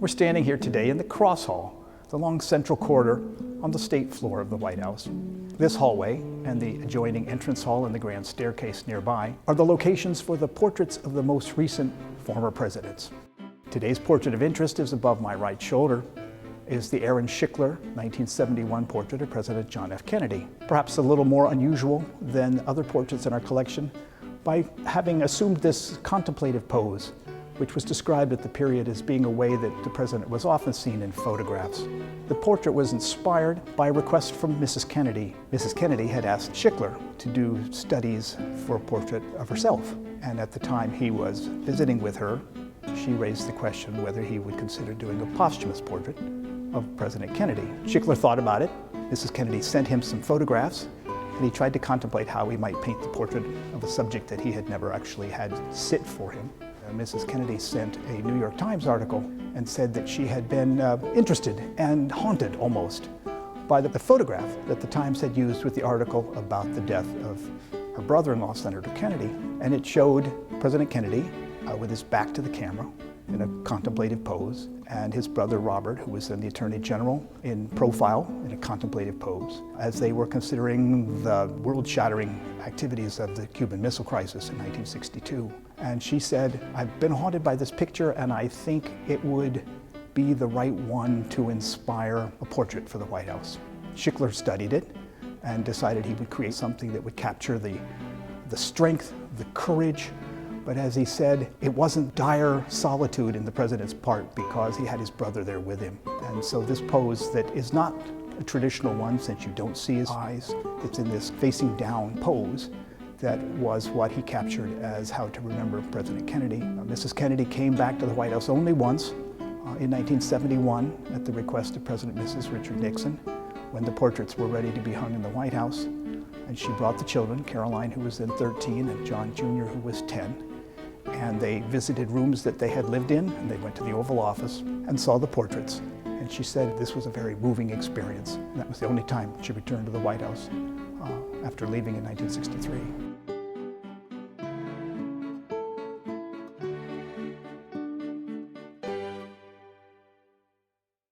We're standing here today in the Cross Hall, the long central corridor on the state floor of the White House. This hallway and the adjoining entrance hall and the grand staircase nearby are the locations for the portraits of the most recent former presidents. Today's portrait of interest is above my right shoulder, is the Aaron Schickler 1971 portrait of President John F. Kennedy. Perhaps a little more unusual than other portraits in our collection by having assumed this contemplative pose, which was described at the period as being a way that the president was often seen in photographs. The portrait was inspired by a request from Mrs. Kennedy. Mrs. Kennedy had asked Schickler to do studies for a portrait of herself, and at the time he was visiting with her, she raised the question whether he would consider doing a posthumous portrait of President Kennedy. Schickler thought about it. Mrs. Kennedy sent him some photographs, and he tried to contemplate how he might paint the portrait of a subject that he had never actually had sit for him. Mrs. Kennedy sent a New York Times article and said that she had been interested and haunted almost by the photograph that the Times had used with the article about the death of her brother-in-law, Senator Kennedy. And it showed President Kennedy with his back to the camera in a contemplative pose, and his brother Robert, who was then the Attorney General, in profile in a contemplative pose, as they were considering the world-shattering activities of the Cuban Missile Crisis in 1962. And she said, "I've been haunted by this picture, and I think it would be the right one to inspire a portrait for the White House." Schickler studied it and decided he would create something that would capture the strength, the courage, but as he said, it wasn't dire solitude in the president's part because he had his brother there with him. And so this pose that is not a traditional one, since you don't see his eyes, it's in this facing down pose, that was what he captured as how to remember President Kennedy. Mrs. Kennedy came back to the White House only once, in 1971, at the request of President and Mrs. Richard Nixon, when the portraits were ready to be hung in the White House. And she brought the children, Caroline, who was then 13, and John Jr., who was 10. And they visited rooms that they had lived in, and they went to the Oval Office and saw the portraits. And she said this was a very moving experience. And that was the only time she returned to the White House after leaving in 1963.